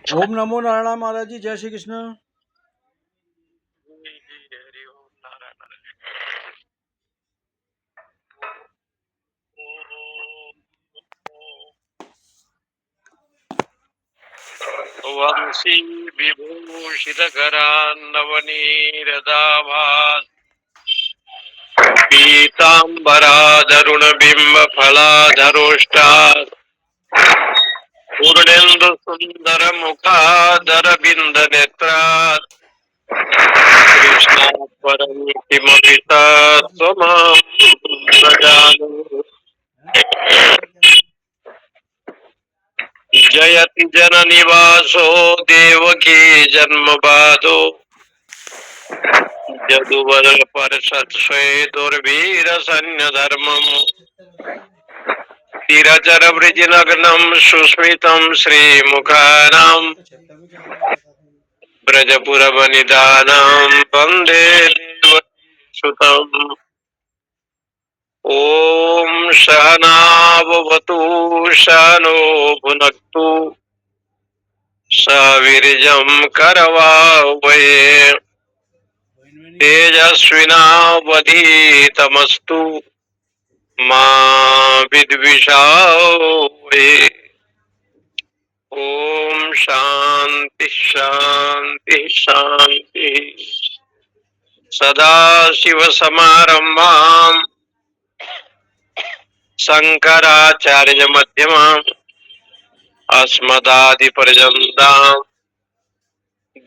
ओम नमो नारायण महाराज जी, जय श्री कृष्ण। वंशी विभूषित करान्नवनीरदाभात् पीताम्बराधरुण बिंब फलाधरोष्टात् पूर्णेन्दु सुंदर मुखाधर बिंद नेत्रात् कृष्णा परं किमपि तत्त्वमां न जाने। जयति जननिवासो देवकी जन्मबाधो यदुवर दुर्वीर सैन्य धर्मम तीरचर वृजिनग्नं सुस्मितं श्रीमुखानां ब्रजपुरवनितानां वन्दे देवसुतम्। ॐ सहनाववतु सहनो भुनक्तु सविर्जं करवावहै तेजस्विनावधीतमस्तु मा विद्विषावहै। ओम शांति शांति शांति। सदा शिव समारंभां शंकराचार्य मध्यमाम् अस्मदादिपर्यन्तां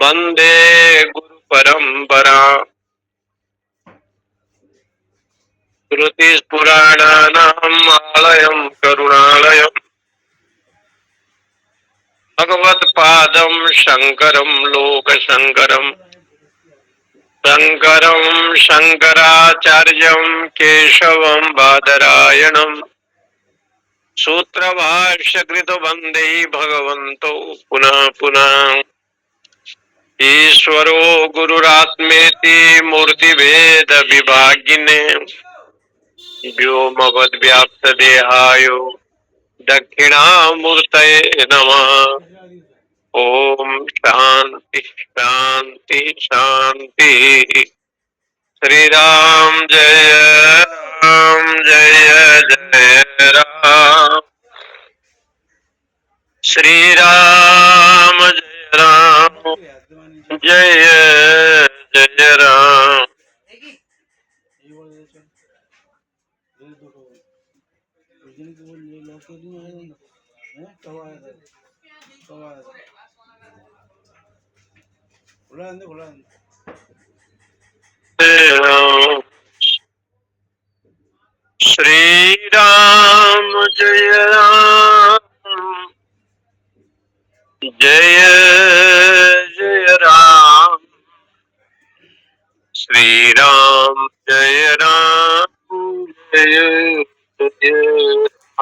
वन्दे गुरु परंपरा। श्रुतिस्पुराणानाम् आलयं करुणालयम् भगवत्पादं शंकरं लोकशंकरम् शंकरं शंकराचार्यं केशवं बादरायणं सूत्रभाष्यकृतो वन्दे भगवन्तो पुनः पुनः। ईश्वरो गुरुरात्मेति मूर्तिभेद विभागिने व्योमवद्व्याप्तदेहाय दक्षिणामूर्तये नमः। ओम शांति शांति शांति। श्री राम जय जय राम। श्री राम जय जय राम। श्री राम जय राम जय जय राम। श्री राम जय राम जय जय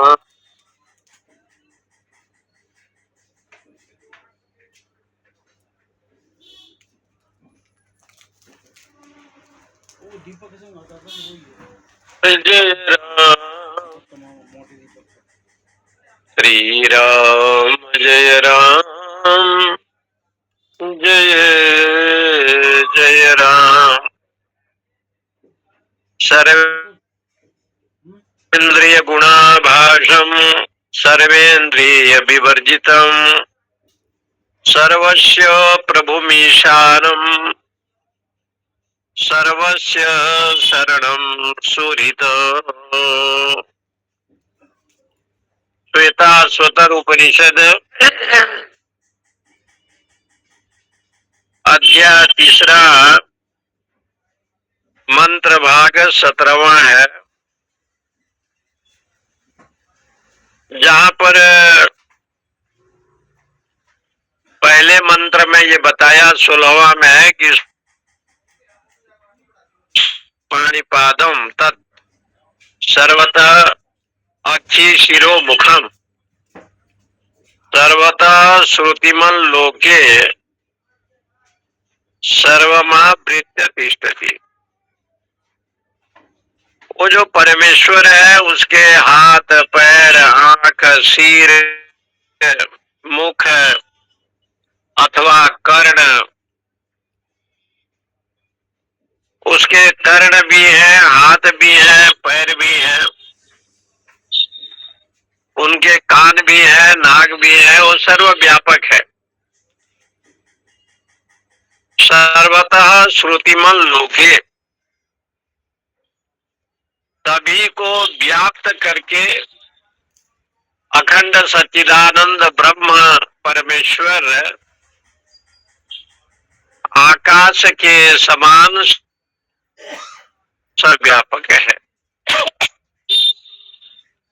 राम। जय राम। श्री राम जय राम जय जय राम। सर्वेन्द्रिय गुणाभासं सर्वेन्द्रिय विवर्जितं सर्वस्य प्रभुमीशानं सर्वस्य शरणं सुहृत्। श्वेताश्वतर उपनिषद अध्याय तीसरा मंत्र भाग 17वां है, जहां पर पहले मंत्र में ये बताया 16वां में है कि पाणिपादम तत् सर्वतः अक्षि शिरो मुखम सर्वतः श्रुतिमन लोके सर्वमावृत्य तिष्ठति। वो जो परमेश्वर है उसके हाथ पैर आंख सिर मुख उसके कर्ण भी हैं, हाथ भी हैं, पैर भी हैं, उनके कान भी है, नाक भी है, वो सर्वव्यापक है। सर्वतः श्रुतिमन लोके सभी को व्याप्त करके अखंड सच्चिदानंद ब्रह्म परमेश्वर आकाश के समान सर्वव्यापक है।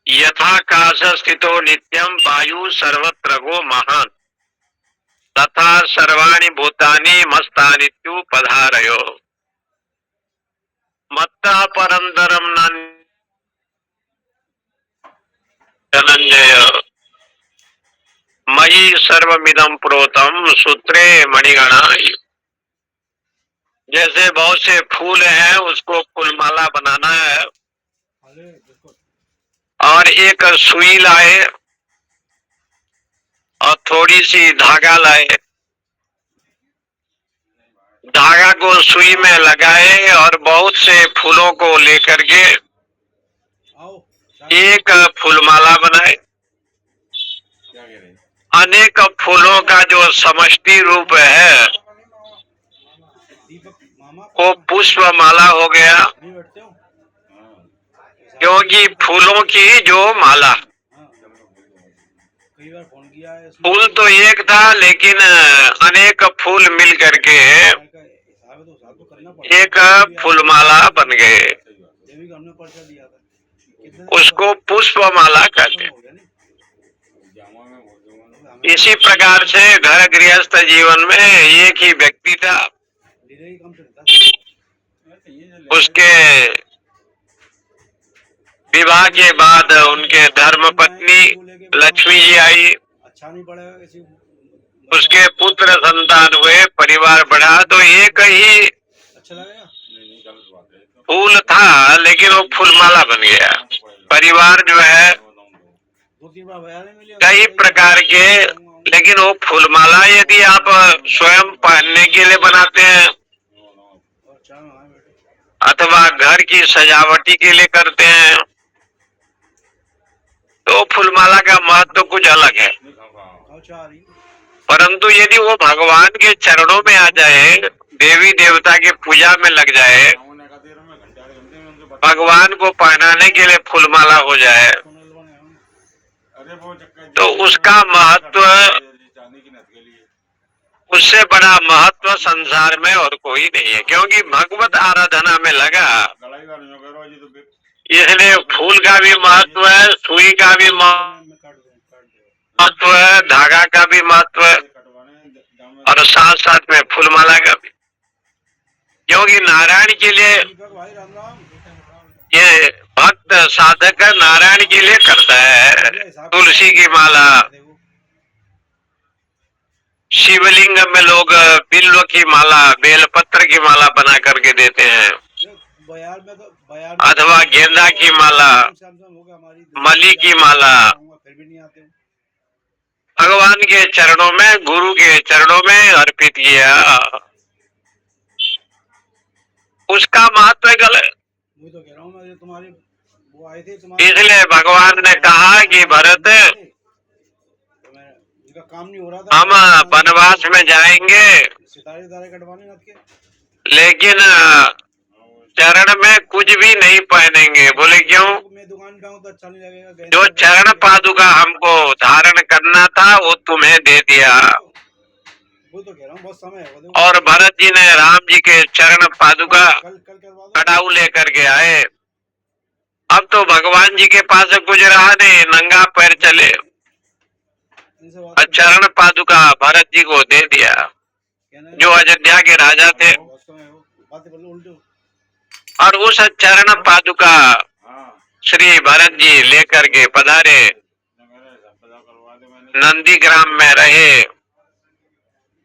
यथाकाश स्थितो नित्यम वायु सर्वत्र गो महान तथा सर्वाणि भूतानि मस्तानित्युपधारयो मत्तः परंतरम न धनंजय मयि सर्वमिदं प्रोतम सूत्रे मणिगणा। जैसे बहुत से फूल हैं उसको फूलमाला बनाना है और एक सुई लाए और थोड़ी सी धागा लाए, धागा को सुई में लगाए और बहुत से फूलों को लेकर के एक फूलमाला बनाए। अनेक फूलों का जो समष्टि रूप है वो पुष्पमाला हो गया, क्योंकि फूलों की जो माला, फूल तो एक था लेकिन अनेक फूल मिल करके एक फूलमाला बन गए, उसको पुष्पमाला कहते हैं। इसी प्रकार से घर गृहस्थ जीवन में एक ही व्यक्ति था, उसके विवाह के बाद उनके धर्म पत्नी लक्ष्मी जी आई, उसके पुत्र संतान हुए, परिवार बढ़ा, तो एक ही फूल था लेकिन वो फूलमाला बन गया। परिवार जो है कई प्रकार के, लेकिन वो फूलमाला यदि आप स्वयं पहनने के लिए बनाते हैं अथवा घर की सजावटी के लिए करते हैं तो फूलमाला का महत्व कुछ अलग है। परंतु यदि वो भगवान के चरणों में आ जाए, देवी देवता के पूजा में लग जाए, भगवान को पहनाने के लिए फूलमाला हो जाए, तो उसका महत्व, उससे बड़ा महत्व संसार में और कोई नहीं है। क्योंकि भगवत आराधना में लगा, इसलिए फूल का भी महत्व है, सुई का भी महत्व है, धागा का भी महत्व है और साथ साथ में फूलमाला का भी। क्योंकि नारायण के लिए ये भक्त साधक नारायण के लिए करता है। तुलसी की माला, शिवलिंग में लोग बिल्व की माला, बेलपत्र की माला बना करके देते हैं, अथवा गेंदा की माला, मली की माला, भगवान के चरणों में, गुरु के चरणों में अर्पित किया, उसका महत्व गलत। इसलिए भगवान ने कहा कि भरत हम वनवास में जाएंगे लेकिन चरण में कुछ भी नहीं पहनेंगे। बोले क्यों? जो चरण पादुका हमको धारण करना था वो तुम्हें दे दिया। और भरत जी ने राम जी के चरण पादुका कटाऊ लेकर के आए। अब तो भगवान जी के पास कुछ रहा नहीं, नंगा पैर चले, चरण पादुका भरत जी को दे दिया, जो अयोध्या के राजा थे। और उस चरण पादुका श्री भरत जी लेकर के पधारे, नंदीग्राम में रहे।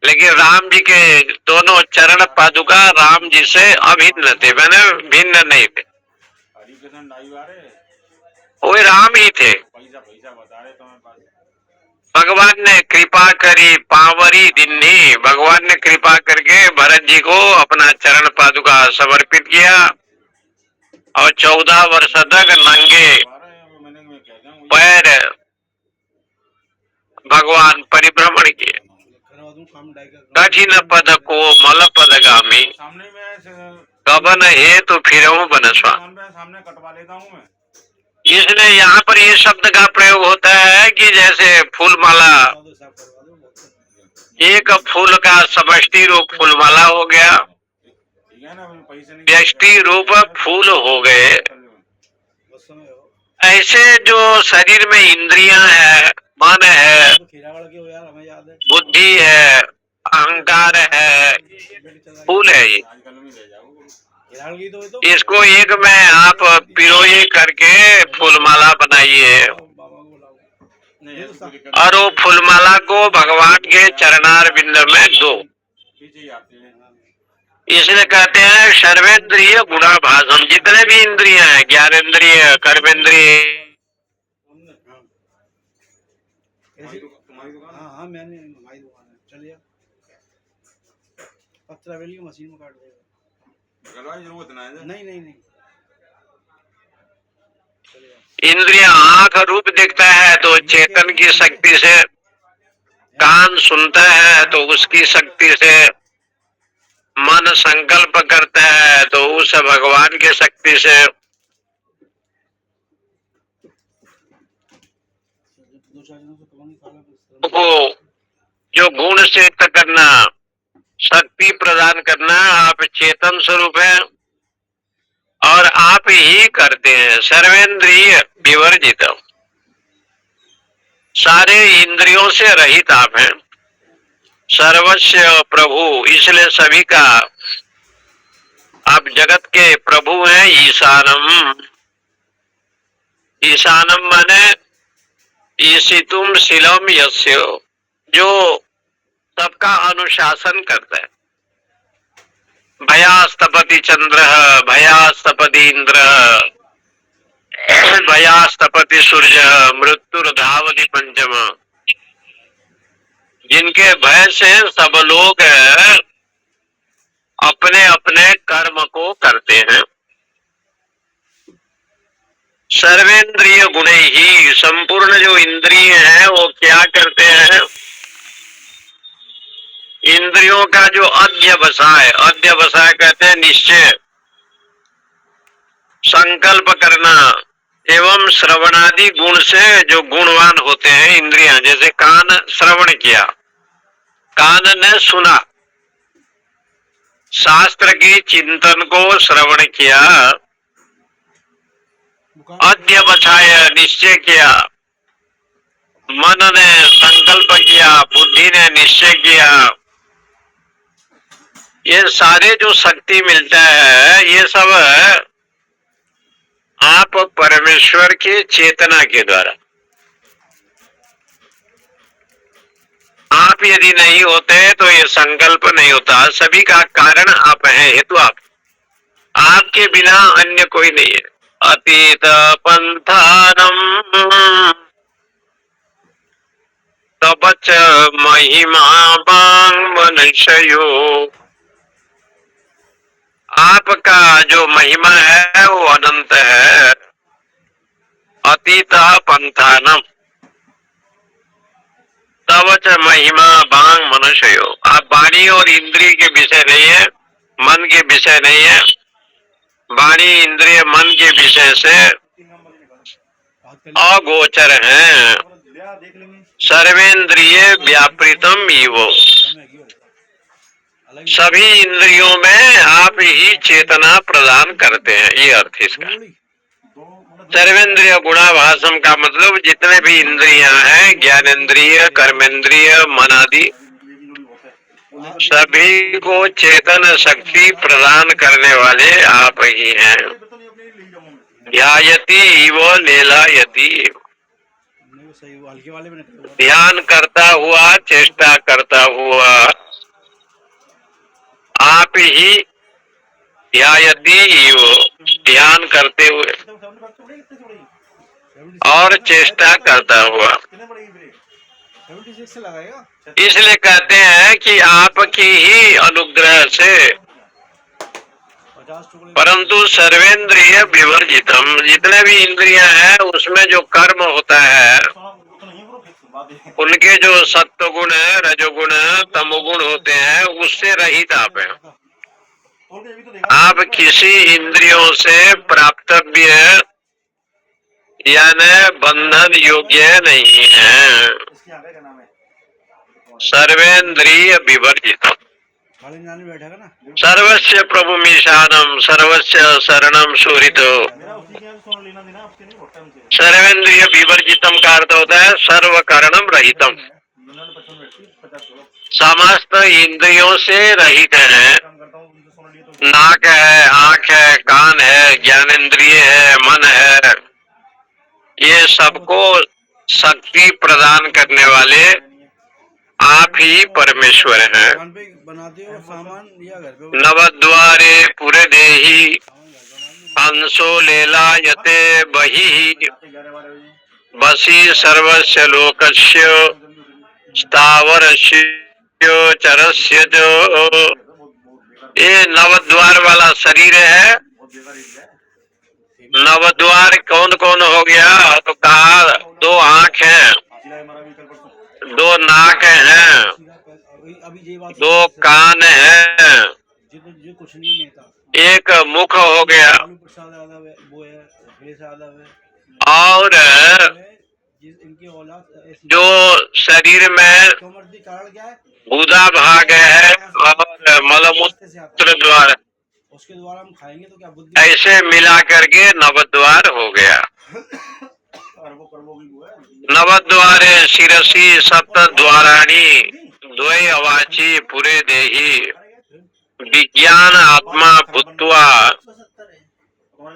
लेकिन राम जी के दोनों चरण पादुका राम जी से अभिन्न थे, मैंने भिन्न नहीं थे, वही राम ही थे। भगवान ने कृपा करी पावरी दिन्नी, भगवान ने कृपा करके भरत जी को अपना चरण पादुका समर्पित किया और 14 वर्ष तक नंगे पैर भगवान परिभ्रमण किए। कठिन पद को मल पदगामी, कवन हे तो फिर बनस्वा। इसलिए यहाँ पर ये शब्द का प्रयोग होता है कि जैसे फूलमाला, एक फूल का समष्टि रूप फूलमाला हो गया, व्यष्टि रूप फूल हो गए, ऐसे जो शरीर में इंद्रियां है, मन है, बुद्धि है, अहंकार है, फूल है ये। इसको एक में आप पिरोए करके फूलमाला बनाइए और वो फूलमाला को भगवान के चरणार बिंद में दो। इसलिए कहते हैं सर्वेंद्रिय गुणाभासम, जितने भी इंद्रियां हैं, ज्ञानेन्द्रिय, कर्मेंद्रिय, मशीन में काट देगा, नहीं इंद्रिय आंख रूप देखता है तो चेतन की शक्ति से, कान सुनता है तो उसकी शक्ति से, मन संकल्प करता है तो उस भगवान की शक्ति से, को जो गुण से करना, शक्ति प्रदान करना, आप चेतन स्वरूप है और आप ही करते हैं। सर्वेंद्रिय विवर्जित, सारे इंद्रियों से रहित आप हैं, सर्वस्व प्रभु, इसलिए सभी का आप जगत के प्रभु हैं। ईशानम, ईशानम माने ईशितुम शीलम यस्य, जो सबका अनुशासन करता है। भयास्तपति चंद्र, भयास्तपति इंद्र, भयास्तपति सूर्य, मृत्युर्धावति पंचम, जिनके भय से सब लोग अपने अपने कर्म को करते हैं। सर्वेंद्रिय गुणे ही, संपूर्ण जो इंद्रिय हैं वो क्या करते हैं? इंद्रियों का जो अध्यवसाय, अध्यवसाय कहते हैं निश्चय, संकल्प करना एवं श्रवणादि गुण से जो गुणवान होते हैं इंद्रियां, जैसे कान श्रवण किया, कान ने सुना, शास्त्र के चिंतन को श्रवण किया, अध्यवसाय निश्चय किया, मन ने संकल्प किया, बुद्धि ने निश्चय किया, ये सारे जो शक्ति मिलता है ये सब आप परमेश्वर के चेतना के द्वारा। आप यदि नहीं होते तो ये संकल्प नहीं होता। सभी का कारण आप हैं, हेतु आप, आपके बिना अन्य कोई नहीं है। अतीत पंथानम तबच महिमा बांग मनुष्यो, आपका जो महिमा है वो अनंत है। अतीत पंथानम तवच महिमा बांग मनुष्यो, आप वाणी और इंद्रिय के विषय नहीं है, मन के विषय नहीं है, वाणी इंद्रिय मन के विषय से अगोचर हैं। सर्वेंद्रिय व्यापृतम ईवो, सभी इंद्रियों में आप ही चेतना प्रदान करते हैं, ये अर्थ इसका। सर्वेंद्रिय गुणाभासम का मतलब जितने भी इंद्रियां हैं, ज्ञानेन्द्रिय, कर्मेंद्रिय, मन आदि, सभी को चेतन शक्ति प्रदान करने वाले आप ही हैं। ध्यायति इव लीलायति, ध्यान करता हुआ, चेष्टा करता हुआ, आप ही ध्यायति इव, ध्यान करते हुए और चेष्टा करता हुआ। 76 से लगाएगा। इसलिए कहते हैं कि आपकी ही अनुग्रह से, 50 टुकड़े। परंतु सर्वेंद्रिय विवर्जितम, जितने भी इंद्रियां हैं उसमें जो कर्म होता है उनके जो सत्व गुण है, रजोगुण है, तमोगुण होते हैं, उससे रहित आप हैं। आप किसी इंद्रियों से प्राप्तव्य यानी बंधन योग्य नहीं है। सर्वेंद्रिय विवर्जित, बैठेगा ना। सर्वस्य प्रभु मीशानम, सर्वस्य शरणम सुहृतो। सर्वेंद्रिय विवर्जितम का अर्थ होता है सर्व कारणम रहितम, समस्त इंद्रियों से रहित है। नाक है, आंख है, कान है, ज्ञानेंद्रिय है, मन है, ये सबको शक्ति प्रदान करने वाले आप ही परमेश्वर हैं। बनाते हो सामान या घर पे? नवद्वारे पुरे देही अंशो लेलायते बहिः वसी सर्वस्य लोकस्य स्थावरस्य चरस्य जो। ये नवद्वार वाला शरीर है। नवद्वार कौन कौन हो गया? तो कहा 2 आँख हैं, 2 नाक हैं, 2 कान हैं, एक मुख हो गया, और जो शरीर में गुदा भाग है और मलमूत्र द्वार, उसके द्वारा हम खाएंगे तो क्या बुद्धि? ऐसे मिला करके नवद्वार हो गया। नवद्वारे शिरसी सप्त द्वाराणी द्वय अवाची पुरे देही विज्ञान आत्मा भूत्वा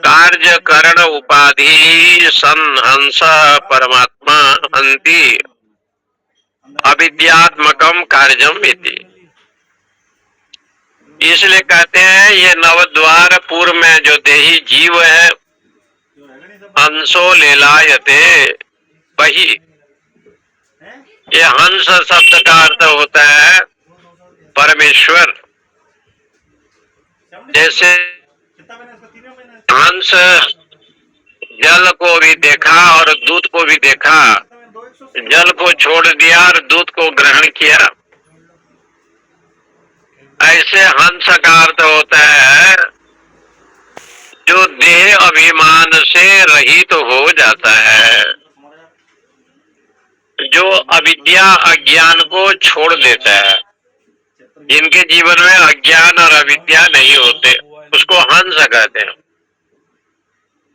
कार्य करण उपाधि सन हंस परमात्मा हंति अविद्यात्मकम कार्यम इति। इसलिए कहते हैं ये नवद्वार पूर्व में जो देही जीव है, हंसो लेलायते बही, ये हंस शब्द का अर्थ होता है परमेश्वर। जैसे हंस जल को भी देखा और दूध को भी देखा, जल को छोड़ दिया और दूध को ग्रहण किया, ऐसे हंस का अर्थ होता है जो देह अभिमान से रहित हो जाता है, जो अविद्या अज्ञान को छोड़ देता है। जिनके जीवन में अज्ञान और अविद्या नहीं होते उसको हंस कहते हैं।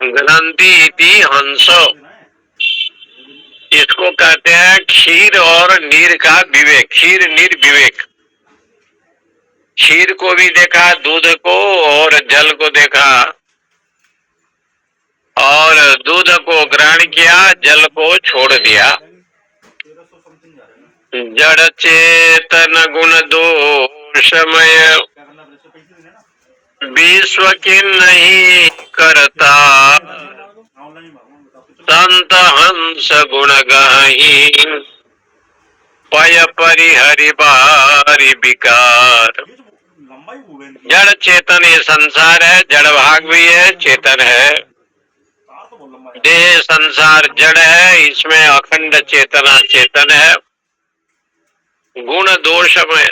ग्रंथि इति हंसो, इसको कहते हैं क्षीर और नीर का विवेक, क्षीर नीर विवेक। क्षीर को भी देखा, दूध को और जल को देखा, और दूध को ग्रहण किया, जल को छोड़ दिया। जड़ चेतन गुण दोषमय विश्व की नहीं करता, संत हंस गुण गाही पय परिहरि बारी विकार। जड़ चेतन ये संसार है, जड़ भाग भी है, चेतन है। देह संसार जड़ है, इसमें अखंड चेतना चेतन है। गुण दोष में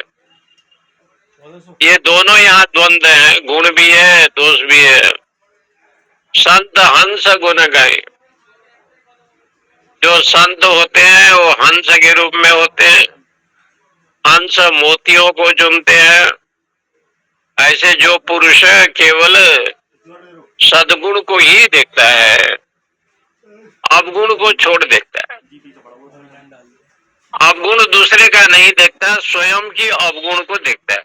ये दोनों यहाँ द्वंद्व है, गुण भी है दोष भी है। संत हंस गुण गाए, जो संत होते हैं वो हंस के रूप में होते हैं, हंस मोतियों को चुनते हैं। ऐसे जो पुरुष केवल सदगुण को ही देखता है, अवगुण को छोड़ देता है। अवगुण दूसरे का नहीं देखता, स्वयं की अवगुण को देखता है।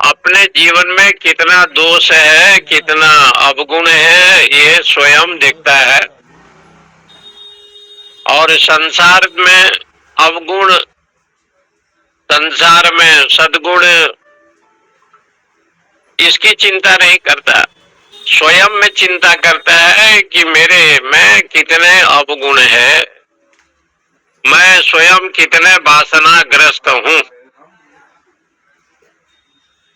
अपने जीवन में कितना दोष है, कितना अवगुण है, ये स्वयं देखता है। और संसार में अवगुण, संसार में सद्गुण, इसकी चिंता नहीं करता, स्वयं में चिंता करता है कि मेरे में कितने अवगुण है। मैं स्वयं कितने वासनाग्रस्त हूँ।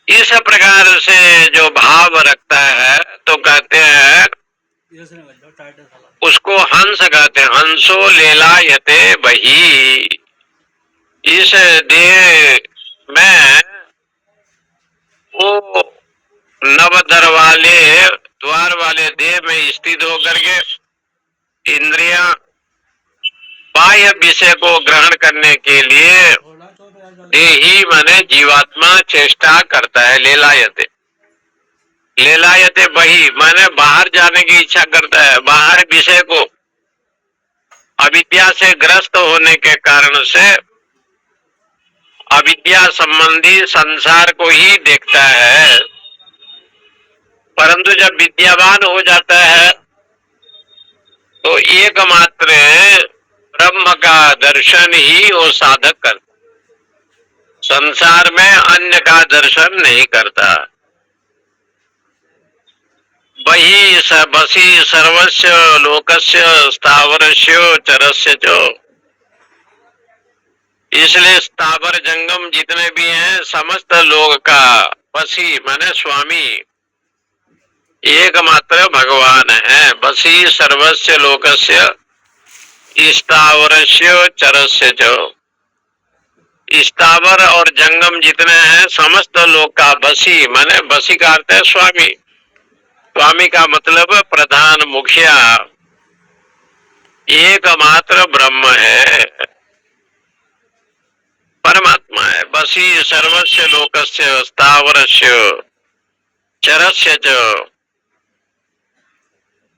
इस प्रकार से जो भाव रखता है तो कहते हैं इधर से निकल जाओ, टाइटल साला। उसको हंस कहते हैं। हंसो लेलायते बही। इस देह में वो नव द्वार वाले देह में स्थित होकर के इंद्रियां बाह्य विषय को ग्रहण करने के लिए थोड़ा तो यार देही माने जीवात्मा चेष्टा करता है। लेलायते, लेलायते बही माने बाहर जाने की इच्छा करता है। बाहर विषय को अविद्या से ग्रस्त होने के कारण से अविद्या संबंधी संसार को ही देखता है। परंतु जब विद्यावान हो जाता है तो एकमात्र ब्रह्म का दर्शन ही वो साधक करता, संसार में अन्य का दर्शन नहीं करता। वही बसी सर्वस्य लोकस्य स्थावरस्य चरस्य च। इसलिए स्थावर जंगम जितने भी हैं समस्त लोग का बसी माने स्वामी एकमात्र भगवान है। बसी सर्वस्य लोकस्य स्थावरस्य चरस्य च। स्थावर और जंगम जितने हैं समस्त लोग का बसी माने बसी का अर्थ है स्वामी। स्वामी का मतलब प्रधान मुखिया एकमात्र ब्रह्म है, परमात्मा है। बसी सर्वस्य लोकस्य स्थावरस्य चरस्य च।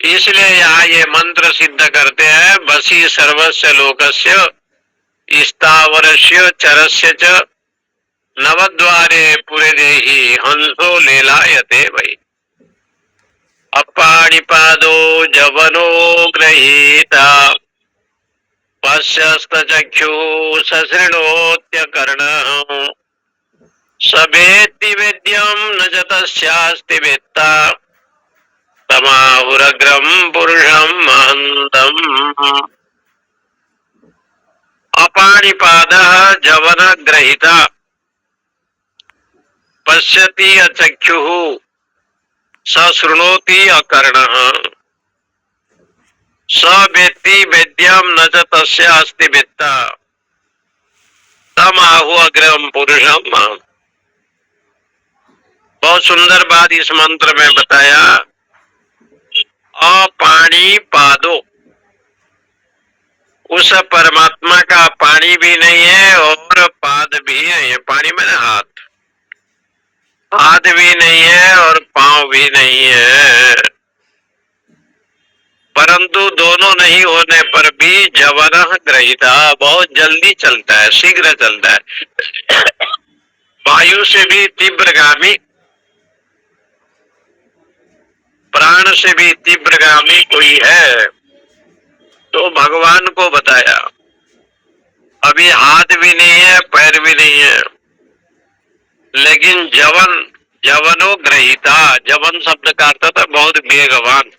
इसलिए यहाँ ये मंत्र सिद्ध करते हैं बसी सर्वस्य लोकस्य स्थावरस्य चरस्य च नवद्वारे पुरे देहि हंसो लेलायते वही। अपाणिपादो जवनो गृहीता पश्यस्त चक्षु सशृणोत्य कर्णः सवेत्ति वेद्यं न च तस्यास्ति वेत्ता तमाहुरग्रं पुरुषं महन्तम्। अपाणिपादः जवनग्रहीता पश्यति अचक्षुः सशृणोति अकर्णः स वेत्ति वेद्यं न च तस्यास्ति वेत्ता तम आहु अग्रम पुरुषम। बहुत सुंदर बात इस मंत्र में बताया। अपाणी पादो, उस परमात्मा का पानी भी नहीं है और पाद भी नहीं है। पानी में हाथ, हाथ भी नहीं है और पांव भी नहीं है। परंतु दोनों नहीं होने पर भी जवन ग्रहीता बहुत जल्दी चलता है, शीघ्र चलता है। वायु से भी तीव्रगामी, प्राण से भी तीव्रगामी कोई है तो भगवान को बताया। अभी हाथ भी नहीं है, पैर भी नहीं है, लेकिन जवनो ग्रहीता, जवन शब्द का अर्थ था बहुत वेगवान,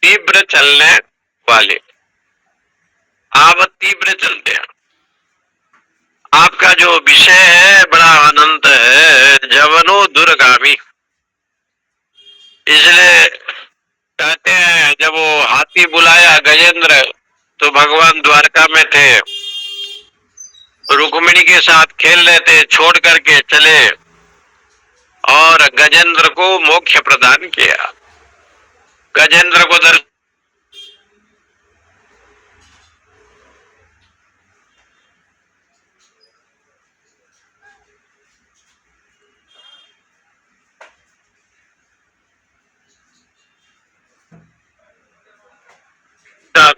तीव्र चलने वाले। आप तीव्र चलते हैं, आपका जो विषय है बड़ा अनंत है। जवनो दूरगामी, इसलिए कहते हैं जब वो हाथी बुलाया गजेंद्र तो भगवान द्वारका में थे, रुक्मिणी के साथ खेल रहे थे, छोड़ करके चले और गजेंद्र को मोक्ष प्रदान किया। गजेंद्र को दर्शन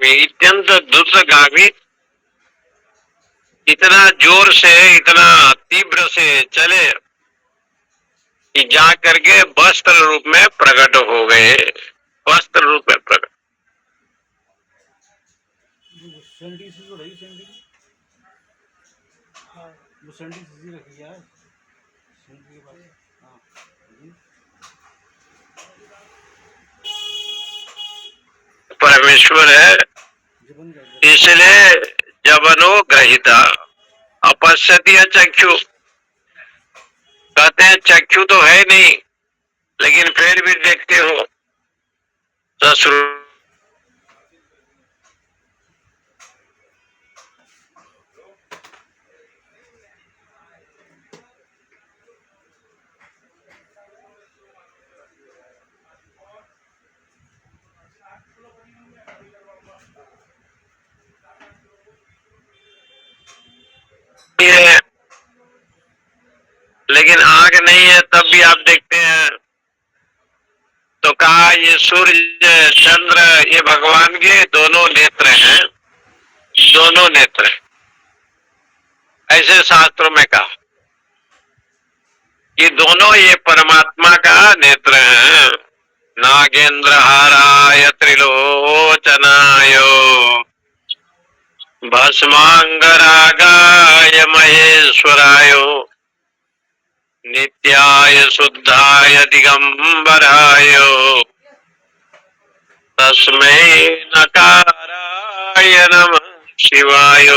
अत्यंत द्रुतगामी, इतना जोर से इतना तीव्र से चले कि जा करके वस्त्र रूप में प्रकट हो गए। वस्त्र रूप में प्रकट, सेंटी सी तो रही, सेंटी वो सेंटी सी रखी यार, सेंटी के पास। हाँ परमेश्वर है। जीवन का इसलिए जवनो ग्रहिता अपश्यति चक्षु। कहते हैं चक्षु तो है नहीं, लेकिन फिर भी देखते हो। ससुर है, लेकिन आंख नहीं है तब भी आप देखते हैं। तो कहा ये सूर्य चंद्र ये भगवान के दोनों नेत्र हैं, दोनों नेत्र। ऐसे शास्त्रों में कहा कि दोनों ये परमात्मा का नेत्र हैं। नागेंद्र हाराय त्रिलोचनाय भस्मांगरागाय महेश्वराय नित्याय शुद्धाय दिगंबराय तस्मै नकाराय नमः शिवाय।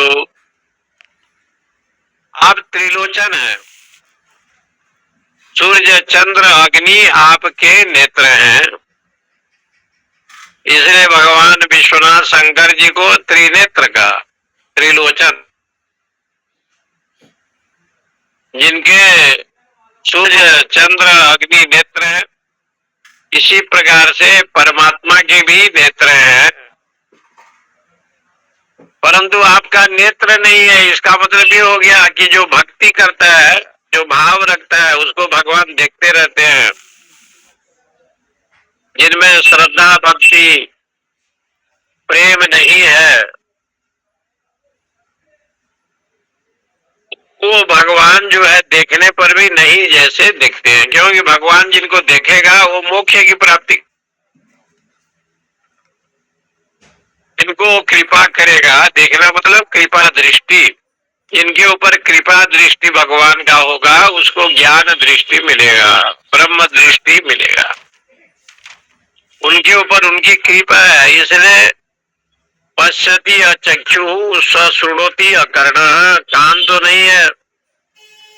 आप त्रिलोचन है, सूर्य चंद्र अग्नि आपके नेत्र हैं। इसलिए भगवान विश्वनाथ शंकर जी को त्रिनेत्र का, त्रिलोचन। जिनके सूर्य चंद्र अग्नि नेत्र है, इसी प्रकार से परमात्मा के भी नेत्र हैं। परंतु आपका नेत्र नहीं है, इसका मतलब ये हो गया कि जो भक्ति करता है, जो भाव रखता है, उसको भगवान देखते रहते हैं। जिनमें श्रद्धा भक्ति प्रेम नहीं है, वो भगवान जो है देखने पर भी नहीं जैसे दिखते हैं। क्योंकि भगवान जिनको देखेगा वो मोक्ष की प्राप्ति, इनको कृपा करेगा। देखना मतलब कृपा दृष्टि, जिनके ऊपर कृपा दृष्टि भगवान का होगा उसको ज्ञान दृष्टि मिलेगा, ब्रह्म दृष्टि मिलेगा। उनके ऊपर उनकी कृपा है, इसलिए पश्यति अचक्षु सशृणोति अकर्ण। कान तो नहीं है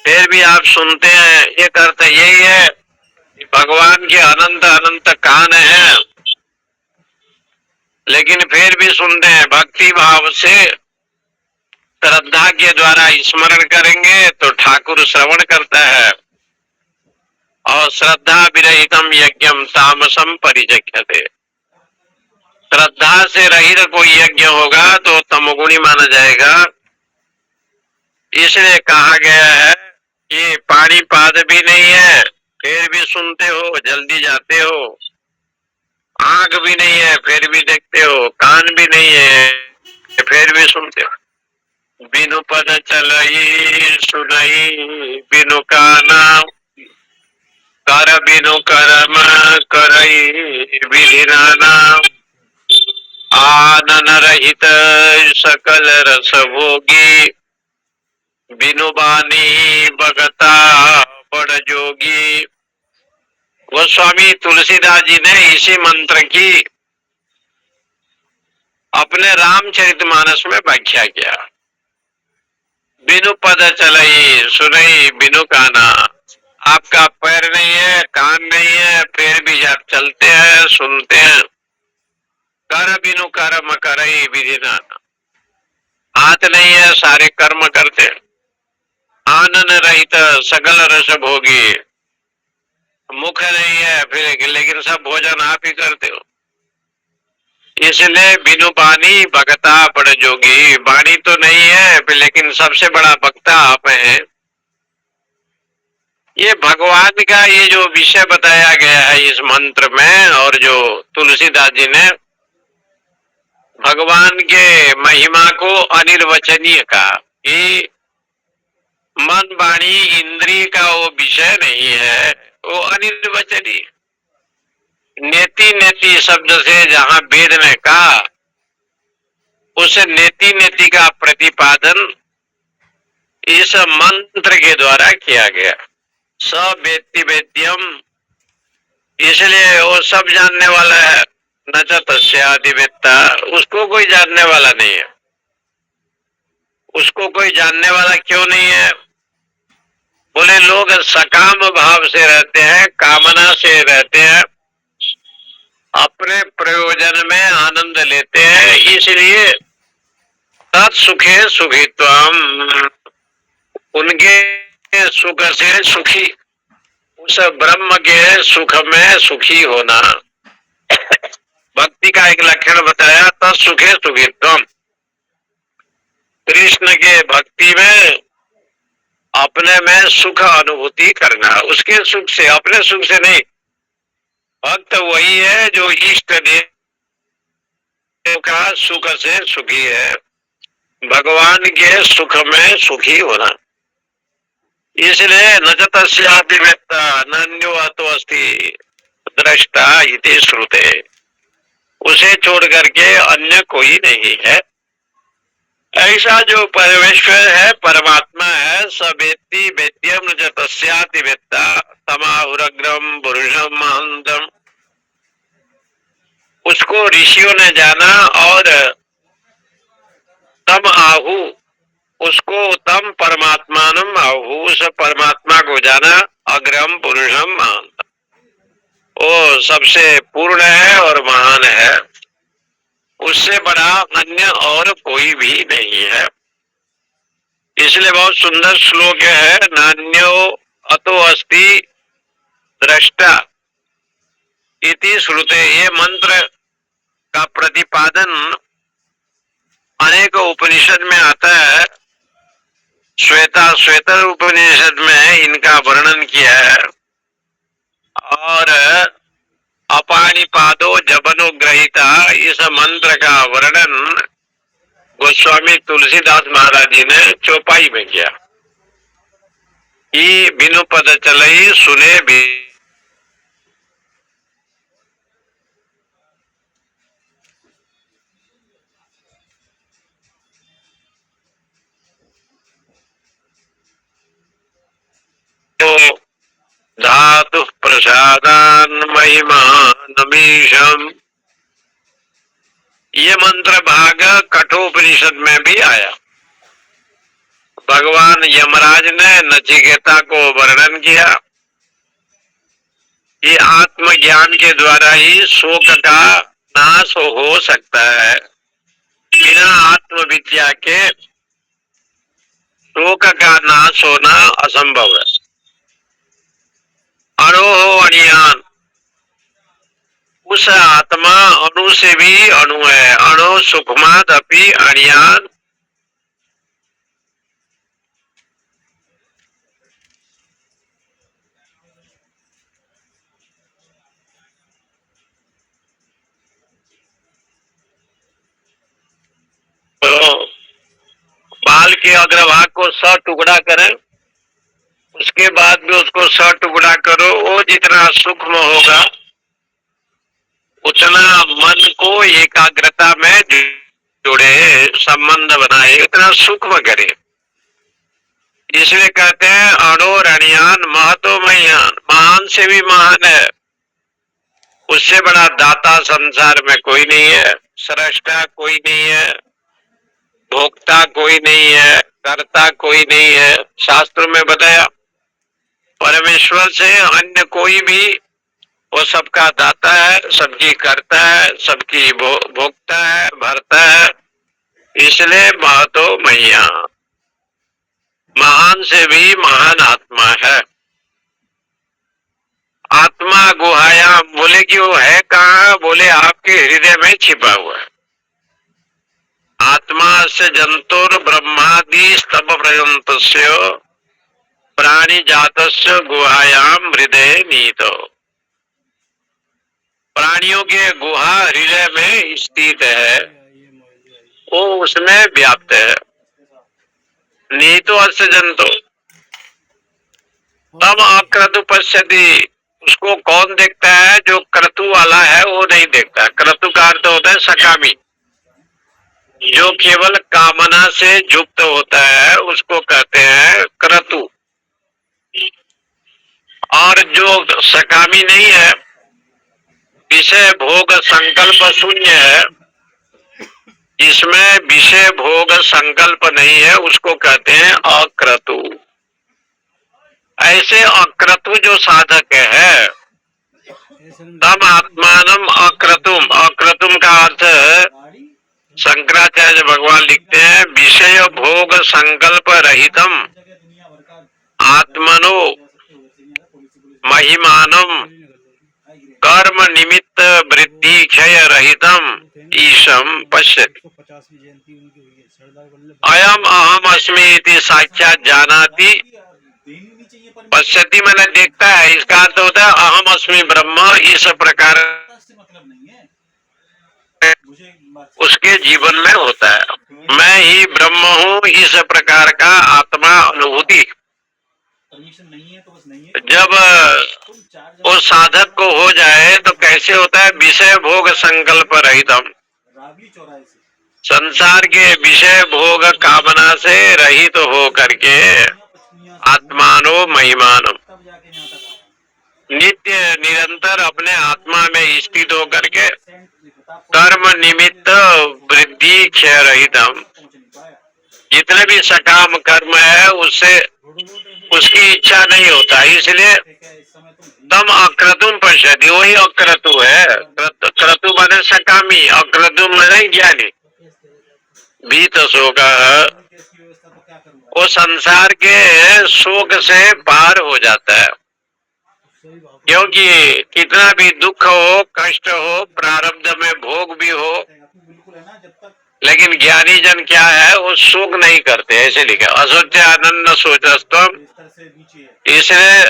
फिर भी आप सुनते हैं, एक अर्थ यही है कि भगवान के अनंत अनंत कान है, लेकिन फिर भी सुनते हैं। भक्ति भाव से श्रद्धा के द्वारा स्मरण करेंगे तो ठाकुर श्रवण करता है। और श्रद्धा विरहितम यज्ञम तामसम परिजक्ष्यते। श्रद्धा से रहित कोई यज्ञ होगा तो तमोगुणी माना जाएगा। इसलिए कहा गया है कि पानी पाद भी नहीं है फिर भी सुनते हो, जल्दी जाते हो। आंख भी नहीं है फिर भी देखते हो, कान भी नहीं है फिर भी सुनते हो। बिनु पद चलई सुनई बिनु काना कर बिनु कर्म करई विधि नाना। आनन रहित सकल रस भोगी बिनु बानी भगता बड़ जोगी। गोस्वामी तुलसीदास जी ने इसी मंत्र की अपने रामचरितमानस में व्याख्या किया। बिनु पद चलई सुनई बिनु काना। आपका पैर नहीं है, कान नहीं है, फिर भी आप चलते हैं, सुनते हैं। कर बिनु कर्म करई विधि नाना। हाथ नहीं है, सारे कर्म करते हैं। आनन रहित सकल रस भोगी। मुख नहीं है फिर लेकिन सब भोजन आप ही करते हो। इसलिए बिनु बानी भगता बड़ जोगी। बाणी तो नहीं है फिर लेकिन सबसे बड़ा भक्ता आप हैं। ये भगवान का ये जो विषय बताया गया है इस मंत्र में, और जो तुलसीदास जी ने भगवान के महिमा को अनिर्वचनीय कहा कि मन वाणी इंद्रिय का वो विषय नहीं है, वो अनिर्वचनीय। नेति नेति शब्द से जहां वेद ने कहा, उस नेति नेति का प्रतिपादन इस मंत्र के द्वारा किया गया। स वेत्ति वेद्यम, इसलिए वो सब जानने वाला है। न च तस्यादिवेत्ता, उसको कोई जानने वाला नहीं है। उसको कोई जानने वाला क्यों नहीं है? बोले लोग सकाम भाव से रहते हैं, कामना से रहते हैं, अपने प्रयोजन में आनंद लेते हैं, इसलिए तत्सुखे सुखित्वम, उनके सुख से सुखी, उस ब्रह्म के सुख में सुखी होना। भक्ति का एक लक्षण बताया, तत्सुखे सुखित्वम, कृष्ण के भक्ति में अपने में सुख अनुभूति करना, उसके सुख से, अपने सुख से नहीं। भक्त वही है जो इष्ट देव का सुख से सुखी है, भगवान के सुख में सुखी होना। इसलिए न च तस्यापि वेत्ता नान्यो अतो अस्ति द्रष्टा इति श्रुते, उसे छोड़ करके अन्य कोई नहीं है। ऐसा जो परमेश्वर है, परमात्मा है, स वेत्ति वेद्यम न च तस्यापि वेत्ता तमाहुरग्रम पुरुषम महंतम, उसको ऋषियों ने जाना, और तम आहु, उसको तम परमात्मानम आहु, उस परमात्मा को जाना, अग्रम पुरुषम महान, वो सबसे पूर्ण है और महान है, उससे बड़ा अन्य और कोई भी नहीं है। इसलिए बहुत सुंदर श्लोक है, नान्यो अतो अस्ति द्रष्टा इति श्रुते। ये मंत्र का प्रतिपादन अनेक उपनिषद में आता है, श्वेतर उपनिषद में इनका वर्णन किया है, और अपाणिपादो जबनुग्रहिता, इस मंत्र का वर्णन गोस्वामी तुलसीदास महाराज जी ने चौपाई में किया। ई बिनु पद चलई सुने भी, तो धातु प्रसादान महिमा नमीशम, ये मंत्र भाग कठोपनिषद में भी आया। भगवान यमराज ने नचिकेता को वर्णन किया कि आत्मज्ञान के द्वारा ही शोक का नाश हो सकता है, बिना आत्मविद्या के शोक का नाश होना असंभव है। अणो अणियान, उस आत्मा अणु से भी अणु है, अणु सुखमाद अपि अणियान, तो बाल के अग्रभाग को 100 टुकड़ा करें, उसके बाद भी उसको 100 टुकड़ा करो, वो जितना सूक्ष्म होगा उतना मन को एकाग्रता में जोड़े, संबंध बनाए, उतना सूक्ष्म करे। इसलिए कहते हैं अणोरणियान महतो महियान, महान से भी महान है, उससे बड़ा दाता संसार में कोई नहीं है, सृष्टा कोई नहीं है, भोक्ता कोई नहीं है, कर्ता कोई नहीं है। शास्त्रों में बताया परमेश्वर से अन्य कोई भी, वो सबका दाता है, सबकी करता है, सबकी भोगता है, भरता है। इसलिए महतो मैया, महान से भी महान आत्मा है। आत्मा गुहाया, बोले कि वो है कहाँ? बोले आपके हृदय में छिपा हुआ है। आत्मा से जंतुर ब्रह्मादि स्तभ पर्यंतस्य प्राणी जातस्य गुहायाम हृदय नीतो, प्राणियों के गुहा हृदय में स्थित है, वो उसमें व्याप्त है। नीतो अस्य जंतु तम अक्रतु पश्यति, उसको कौन देखता है? जो क्रतु वाला है वो नहीं देखता। क्रतु का अर्थ होता है सकामी, जो केवल कामना से युक्त होता है उसको कहते हैं क्रतु। और जो सकामी नहीं है, विषय भोग संकल्प शून्य है, जिसमें विषय भोग संकल्प नहीं है उसको कहते हैं अक्रतु। ऐसे अक्रतु जो साधक है तम आत्मानम अक्रतुम। अक्रतुम का अर्थ शंकराचार्य भगवान लिखते हैं विषय भोग संकल्प रहितम आत्मनो महिमानम कर्म निमित्त वृद्धि क्षय रहितम ईशम पश्यति। अयम अहम अस्मि इति साक्षात जानाति। पश्यति मैंने देखता है, इसका अर्थ होता है अहम अस्मि ब्रह्म। इस प्रकार उसके जीवन में होता है मैं ही ब्रह्म हूँ, इस प्रकार का आत्मा अनुभूति जब उस साधक को हो जाए तो कैसे होता है? विषय भोग संकल्प रहितम, संसार के विषय भोग कामना से रहित हो करके आत्मानो महिमानो नित्य निरंतर अपने आत्मा में स्थित होकर के कर्म निमित्त वृद्धि क्षय रहितम। जितने भी सकाम कर्म है उससे उसकी इच्छा नहीं होता, इसलिए तम अक्रतुम पश्यति। वही अक्रतु है। क्रतु माने सकामी, अक्रतु माने ज्ञानी। बीत शोक, वो संसार के शोक से पार हो जाता है। क्योंकि कितना भी दुख हो, कष्ट हो, प्रारब्ध में भोग भी हो, लेकिन ज्ञानी जन क्या है वो शोक नहीं करते। ऐसे लिखा असोच्य आनंद सोचस्तम। इसलिए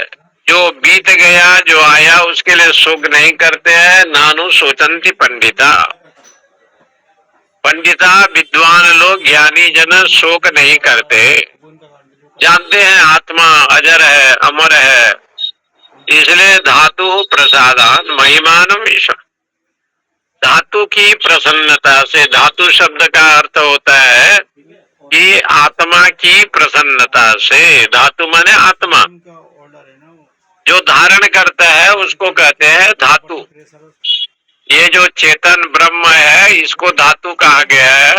जो बीत गया जो आया उसके लिए शोक नहीं करते हैं। नानु सोचंती पंडिता। पंडिता विद्वान लोग ज्ञानी जन शोक नहीं करते, जानते हैं आत्मा अजर है अमर है। इसलिए धातु प्रसादान महिमानम ईश्वर। धातु की प्रसन्नता से, धातु शब्द का अर्थ होता है कि आत्मा की प्रसन्नता से। धातु माने आत्मा, जो धारण करता है उसको कहते हैं धातु। ये जो चेतन ब्रह्म है इसको धातु कहा गया है।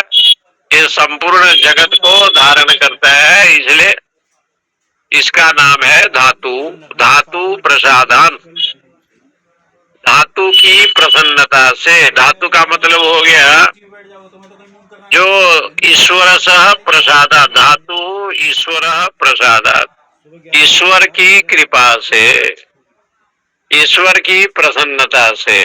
ये संपूर्ण जगत को धारण करता है, इसलिए इसका नाम है धातु। धातु प्रसादान, धातु की प्रसन्नता से। धातु का मतलब हो गया जो ईश्वर सह प्रसादा। धातु ईश्वर प्रसादा, ईश्वर की कृपा से, ईश्वर की प्रसन्नता से।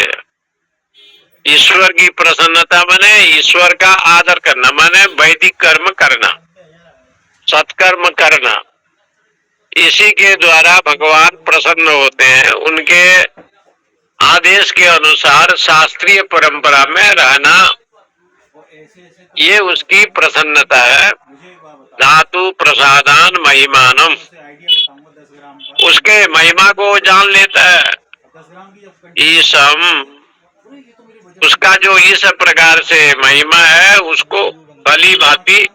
ईश्वर की प्रसन्नता माने ईश्वर का आदर करना, माने वैदिक कर्म करना, सत्कर्म करना। इसी के द्वारा भगवान प्रसन्न होते हैं। उनके आदेश के अनुसार शास्त्रीय परंपरा में रहना, ये उसकी प्रसन्नता है। धातु प्रसादान महिमानम, उसके महिमा को जान लेता है। ईशम, उसका जो इस प्रकार से महिमा है उसको भली भांति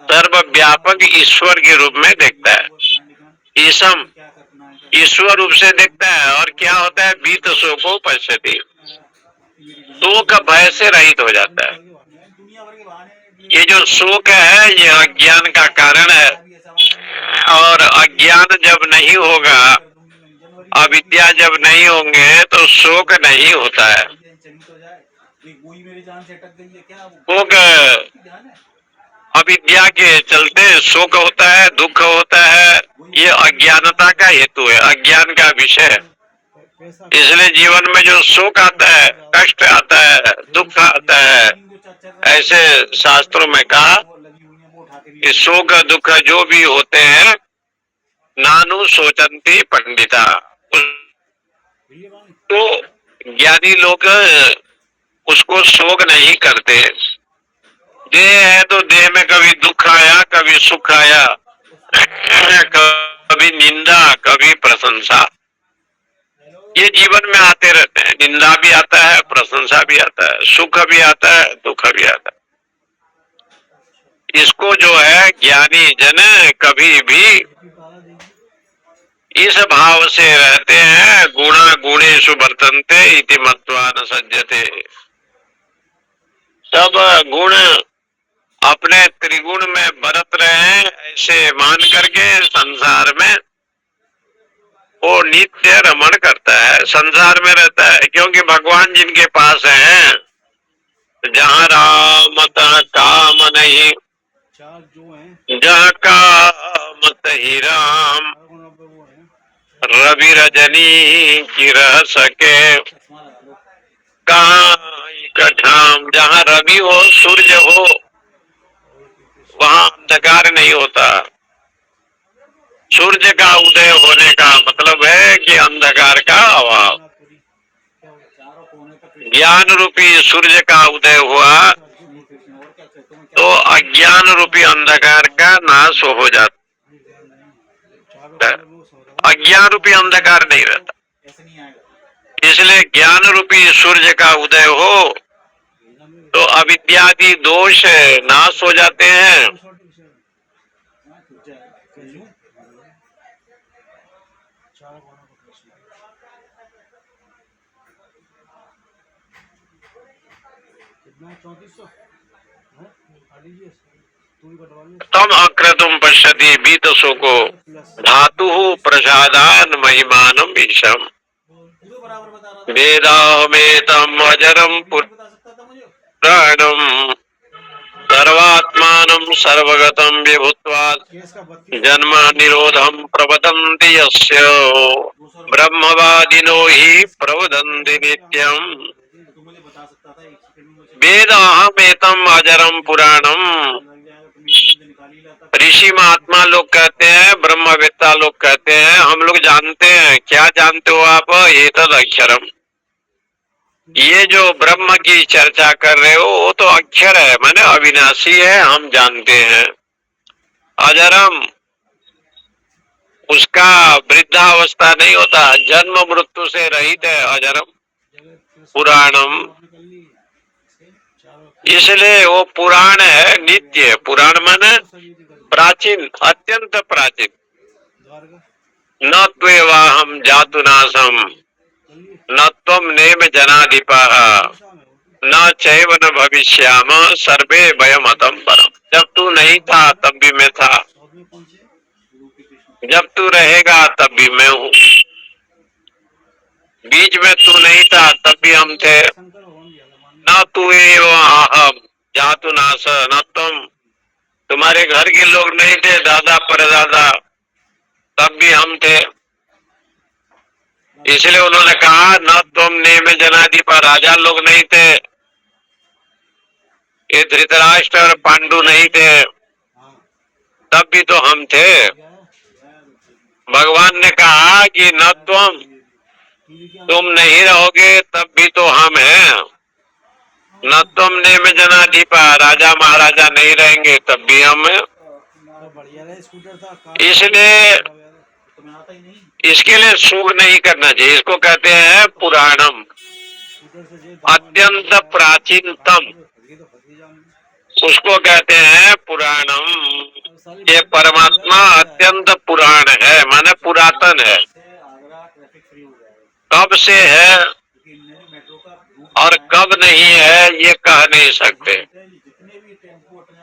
सर्वव्यापक ईश्वर के रूप में देखता है। ईशम ईश्वर रूप से देखता है। और क्या होता है? बीत शोको पश्यति, शोक भय से रहित हो जाता है। ये जो शोक है ये अज्ञान का कारण है, और अज्ञान जब नहीं होगा, अविद्या जब नहीं होंगे तो शोक नहीं होता है। शोक अविद्या के चलते शोक होता है, दुख होता है। ये अज्ञानता का हेतु है, अज्ञान का विषय है। इसलिए जीवन में जो शोक आता है, कष्ट आता है, दुख आता है, ऐसे शास्त्रों में कहा कि शोक दुख जो भी होते हैं नानु सोचंती पंडिता। तो ज्ञानी लोग उसको शोक नहीं करते। देह है तो देह में कभी दुख आया, कभी सुख आया, कभी निंदा, कभी प्रशंसा, ये जीवन में आते रहते हैं। निंदा भी आता है, प्रशंसा भी आता है, सुख भी आता है, दुख भी आता है। इसको जो है ज्ञानी जन कभी भी इस भाव से रहते हैं। गुणा गुणेषु वर्तन्ते इति मत्वा न सज्जते। सब गुण अपने त्रिगुण में बरत रहे हैं, ऐसे मान करके संसार में वो नित्य रमण करता है, संसार में रहता है। क्योंकि भगवान जिनके पास है, जहाँ राम तहाँ काम नहीं, चार जो हैं जहाँ काम तही राम, वो हैं रवि रजनी की रह सके कहाँ कठाम। जहाँ रवि हो, सूर्य हो, वहाँ अंधकार नहीं होता। सूर्य का उदय होने का मतलब है कि अंधकार का अभाव। ज्ञान रूपी सूर्य का उदय हुआ तो अज्ञान रूपी अंधकार का नाश हो जाता है, अज्ञान रूपी अंधकार नहीं रहता। इसलिए ज्ञान रूपी सूर्य का उदय हो तो अविद्यादि दोष नाश हो जाते हैं। तम अक्रतुम पश्यति बीतसो को धातु प्रसादान महिमानम ईशम वेदाहमेतम अजरम पुराणम सर्वात्मानं सर्वगतं विभुत्वात् जन्म निरोधम प्रवदन्ति यस्य ब्रह्मवादिनो हि प्रवदन्ति नित्यम्। वेदाहमेतम अजरम पुराणम, ऋषि महात्मा लोग कहते हैं, ब्रह्मवेत्ता लोग कहते हैं, हम लोग जानते हैं। क्या जानते हो आप? एतद अक्षरम, ये जो ब्रह्म की चर्चा कर रहे हो वो तो अक्षर है, माने अविनाशी है, हम जानते हैं। अजरम, उसका वृद्धावस्था नहीं होता, जन्म मृत्यु से रहित है अजरम। पुराणम, इसलिए वो पुराण है, नित्य। पुराण माने प्राचीन, अत्यंत प्राचीन। न त्वेवाहम जातुनासम न त्वम नेम जनाधिपः न चैव न भविष्याम सर्वे वयमतम परम। जब तू नहीं था तब भी मैं था, जब तू रहेगा तब भी मैं हूँ, बीच में तू नहीं था तब भी हम थे। न तू एव अहम जातुनास न तुम, तुम्हारे घर के लोग नहीं थे, दादा परदादा, तब भी हम थे। इसलिए उन्होंने कहा न तुम नेम जनाधिप, राजा लोग नहीं थे, ये धृतराष्ट्र और पांडु नहीं थे, तब भी तो हम थे। भगवान ने कहा कि न तुम नहीं रहोगे तब भी तो हम हैं। न तुम नेम जनाधिप, राजा महाराजा नहीं रहेंगे तब भी हम हैं। इसलिए इसके लिए सुख नहीं करना चाहिए। इसको कहते हैं पुराणम, अत्यंत प्राचीनतम, उसको कहते हैं पुराणम। ये परमात्मा अत्यंत पुराण है, माने पुरातन है। कब से है और कब नहीं है ये कह नहीं सकते।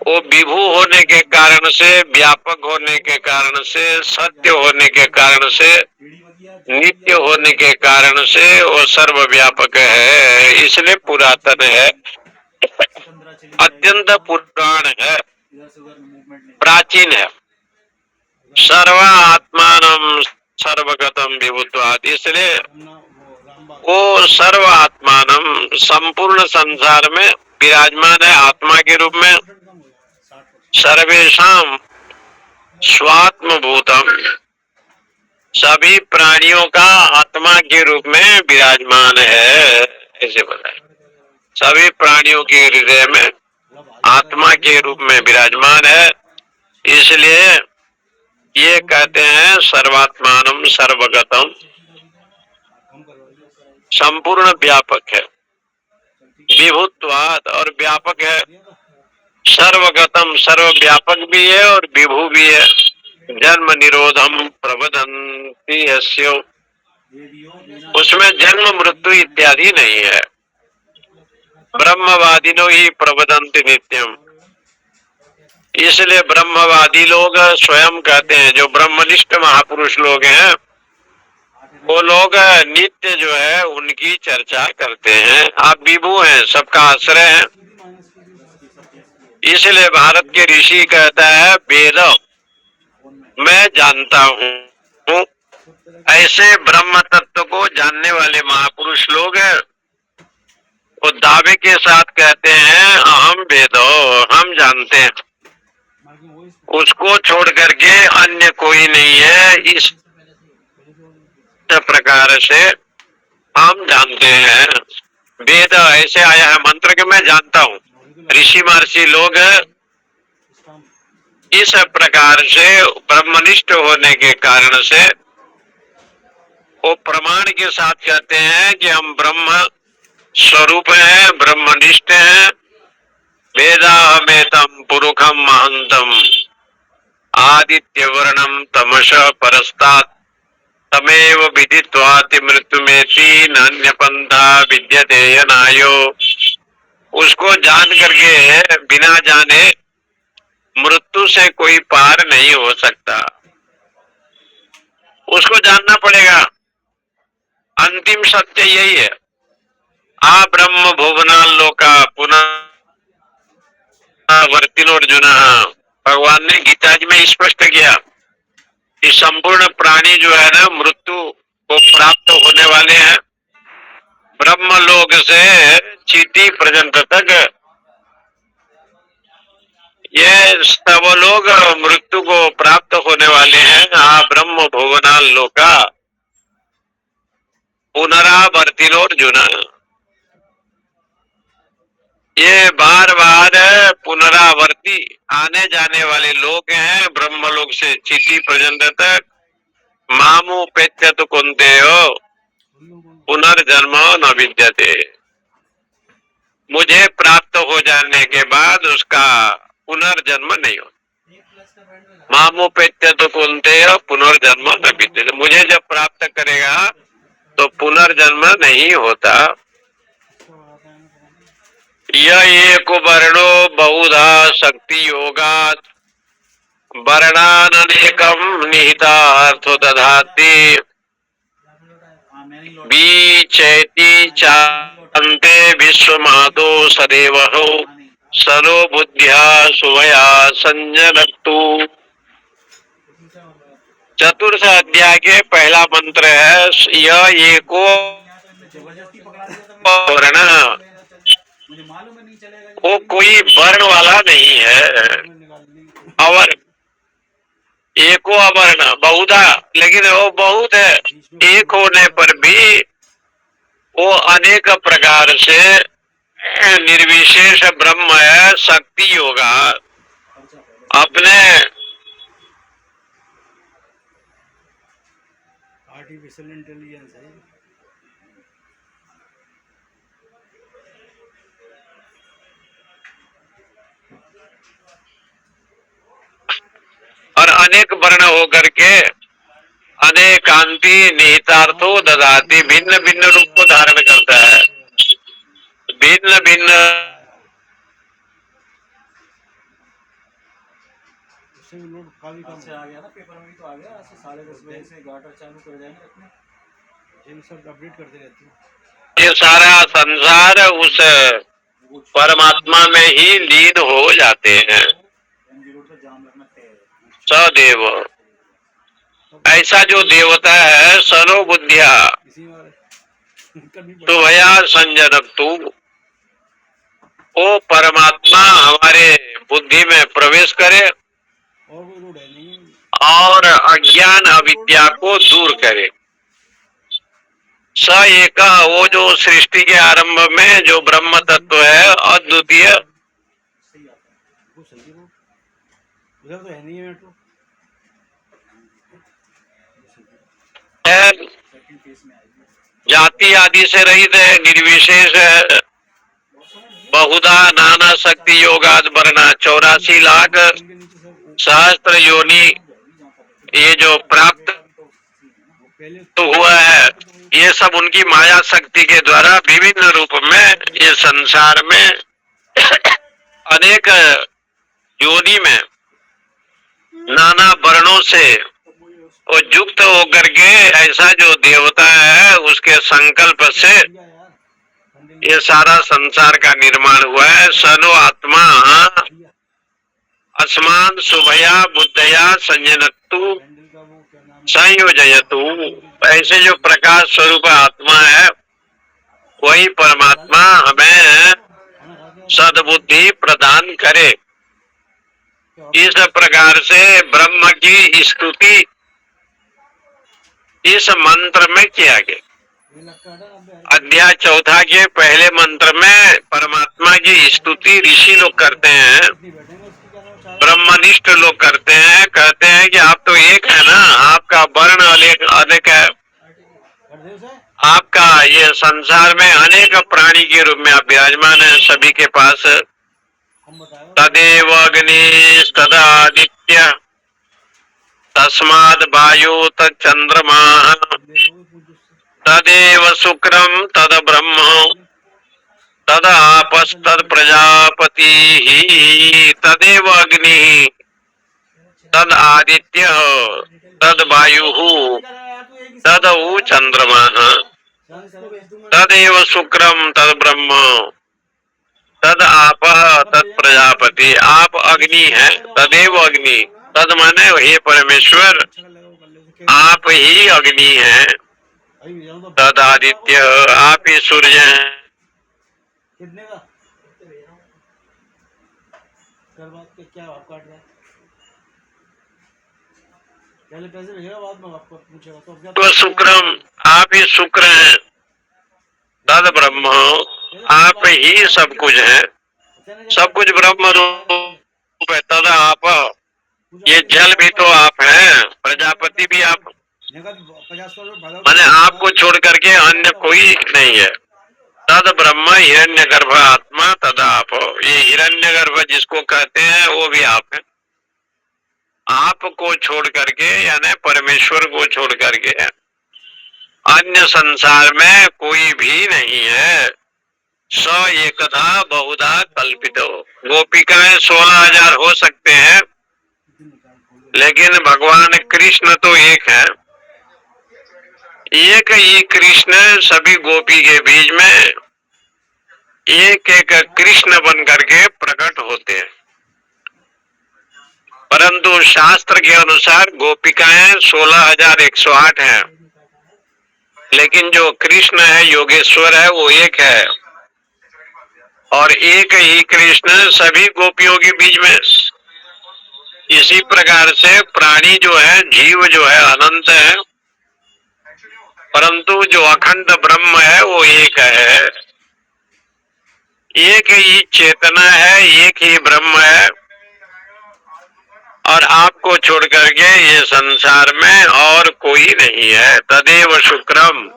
वो विभू होने के कारण से, व्यापक होने के कारण से, सत्य होने के कारण से, नित्य होने के कारण से वो सर्वव्यापक है, इसलिए पुरातन है, अत्यंत पुराण है, प्राचीन है। सर्व आत्मानम सर्वगतम विभुत्वात्, इसलिए वो सर्व आत्मानम संपूर्ण संसार में विराजमान है आत्मा के रूप में। सर्वेषाम स्वात्म भूतम, सभी प्राणियों का आत्मा के रूप में विराजमान है, ऐसे बताए। सभी प्राणियों के हृदय में आत्मा के रूप में विराजमान है, इसलिए ये कहते हैं सर्वात्मानम सर्वगतम, संपूर्ण व्यापक है, विभुत्वात् और व्यापक है, सर्वगतम सर्वव्यापक भी है और विभू भी है। जन्म निरोधम प्रवदन्ति यस्य, उसमें जन्म मृत्यु इत्यादि नहीं है। ब्रह्मवादिनो ही प्रवदन्ति नित्यम। इसलिए ब्रह्मवादी लोग स्वयं कहते हैं, जो ब्रह्मनिष्ठ महापुरुष लोग हैं वो लोग नित्य जो है उनकी चर्चा करते हैं। आप विभु हैं, सबका आश्रय है। इसलिए भारत के ऋषि कहता है वेद मैं जानता हूँ। ऐसे ब्रह्म तत्व को जानने वाले महापुरुष लोग हैं, वो दावे के साथ कहते हैं अहम वेदो, हम जानते हैं। उसको छोड़ करके अन्य कोई नहीं है। इस प्रकार से हम जानते हैं। वेद ऐसे आया है मंत्र के मैं जानता हूँ। ऋषि महर्षि लोग इस प्रकार से ब्रह्मनिष्ठ होने के कारण से वो प्रमाण के साथ कहते हैं कि हम ब्रह्म स्वरूप हैं, ब्रह्मनिष्ठ हैं। वेदाहमेतम पुरुषम महंतम आदित्य वर्णम तमस परस्तात् तमेव विदित्वाति मृत्युमेति नान्य पंथा विद्यते यनायो। उसको जान करके बिना जाने मृत्यु से कोई पार नहीं हो सकता। उसको जानना पड़ेगा। अंतिम सत्य यही है। आ ब्रह्म भुवनालोका पुनः वर्तिनोर्जुन। भगवान ने गीता जी में स्पष्ट किया कि संपूर्ण प्राणी जो है ना मृत्यु को प्राप्त होने वाले हैं। ब्रह्म लोक से चीटी पर्यंत तक ये सब लोग मृत्यु को प्राप्त होने वाले हैं। हाँ ब्रह्म भुवनाल लोका पुनरावर्तिनोर्जुन। ये बार बार पुनरावर्ती आने जाने वाले लोग हैं ब्रह्मलोक से चीटी पर्यंत तक। मामू पेत्य तो कुंते हो पुनर्जन्म न विद्यते। मुझे प्राप्त हो जाने के बाद उसका पुनर्जन्म नहीं होता। मामू पेत्य तो कुंते हो पुनर्जन्म न विद्यते। मुझे जब प्राप्त करेगा तो पुनर्जन्म नहीं होता। यह एक वर्णो बहुधा शक्ति योगात् वर्णानेकम निहितार्थो दधाति बीचैति चान्ते विश्वमादो सदेवहो सरो बुद्ध्या सुवया संजनक्तु। चतुर्थ अध्याय के पहला मंत्र है यह एको वर्ण। वो कोई वर्ण वाला नहीं है। अवर एको अवर्ण बहुधा, लेकिन वो बहुत है। एक होने पर भी वो अनेक प्रकार से निर्विशेष ब्रह्म है। शक्ति योगा अपने आर्टिफिशियल इंटेलिजेंस है। और अनेक वर्ण होकर के अनेकांति निहितार्थो ददाति। भिन्न भिन्न रूप को धारण करता है। भिन्न भिन्न लोड काफी कम से आ गया ना, पेपर में भी तो आ गया। 10:30 बजे से गाटर चालू कर जाएंगे अपने। ये सब अपडेट करते रहते हैं। ये सारा संसार उस परमात्मा में ही लीन हो जाते हैं। सदेव ऐसा जो देवता है सनो बुद्धिया तो भया संजनक तू। वो परमात्मा हमारे बुद्धि में प्रवेश करे और अज्ञान अविद्या को दूर करे। स एक वो जो सृष्टि के आरंभ में जो ब्रह्म तत्व है अद्वितीय है, जाति आदि से रहित है, निर्विशेष है। बहुधा नाना शक्ति योगाद वर्णा 84 लाख सहस्त्र योनि ये जो प्राप्त तो हुआ है ये सब उनकी माया शक्ति के द्वारा विभिन्न रूप में ये संसार में अनेक योनि में नाना वर्णों से और युक्त होकर के ऐसा जो देवता है उसके संकल्प से ये सारा संसार का निर्माण हुआ है। सनो आत्मा अस्मान शुभया बुद्धया संजनतु संयोजयतु। ऐसे जो प्रकाश स्वरूप आत्मा है वही परमात्मा हमें सद्बुद्धि प्रदान करे। इस प्रकार से ब्रह्म की स्तुति इस मंत्र में किया गया। अध्याय 4 के पहले मंत्र में परमात्मा की स्तुति ऋषि लोग करते हैं, ब्रह्मनिष्ठ लोग करते हैं। कहते हैं कि आप तो एक है ना, आपका वर्ण अनेक है, आपका ये संसार में अनेक प्राणी के रूप में आप विराजमान है सभी के पास। तदेव अग्नि तदादित्य तस्माद् वायु तच्चंद्रमा तदेव शुक्रम तद ब्रह्म तद आपस्तद प्रजापति तदेव अग्नि तद आदित्य तद वायु तद चंद्रमा तदेव शुक्रम तद ब्रह्म तद आप तद प्रजापति। आप अग्नि है, तदेव अग्नि, तद माने हे परमेश्वर आप ही अग्नि है, तद आदित्य आप ही सूर्य हैं, कितने का कर बात के क्या आप काट रहा है? पहले पैसे भेजेगा बाद में आपको पूछेगा तो क्या? तो शुक्रम आप ही शुक्र हैं, तद ब्रह्म आप ही सब कुछ है, सब कुछ ब्रह्म रूप है। तद आप ये जल भी तो आप हैं, प्रजापति भी आप, माने आपको छोड़ करके अन्य कोई नहीं है। तद ब्रह्म हिरण्यगर्भ आत्मा तद आप, ये हिरण्यगर्भ जिसको कहते हैं वो भी आप है। आपको छोड़ करके यानी परमेश्वर को छोड़ करके अन्य संसार में कोई भी नहीं है। स एकधा बहुधा कल्पितो। गोपिकाएं 16,000 हो सकते हैं लेकिन भगवान कृष्ण तो एक है। एक ही कृष्ण सभी गोपी के बीच में एक एक कृष्ण बन करके प्रकट होते हैं। परंतु शास्त्र के अनुसार गोपिकाएं 16,108 हैं, लेकिन जो कृष्ण है योगेश्वर है वो एक है। और एक ही कृष्ण सभी गोपियों के बीच में। इसी प्रकार से प्राणी जो है, जीव जो है अनंत है, परंतु जो अखंड ब्रह्म है वो एक है। एक ही चेतना है, एक ही ब्रह्म है। और आपको छोड़ करके ये संसार में और कोई नहीं है। तदेव शुक्रम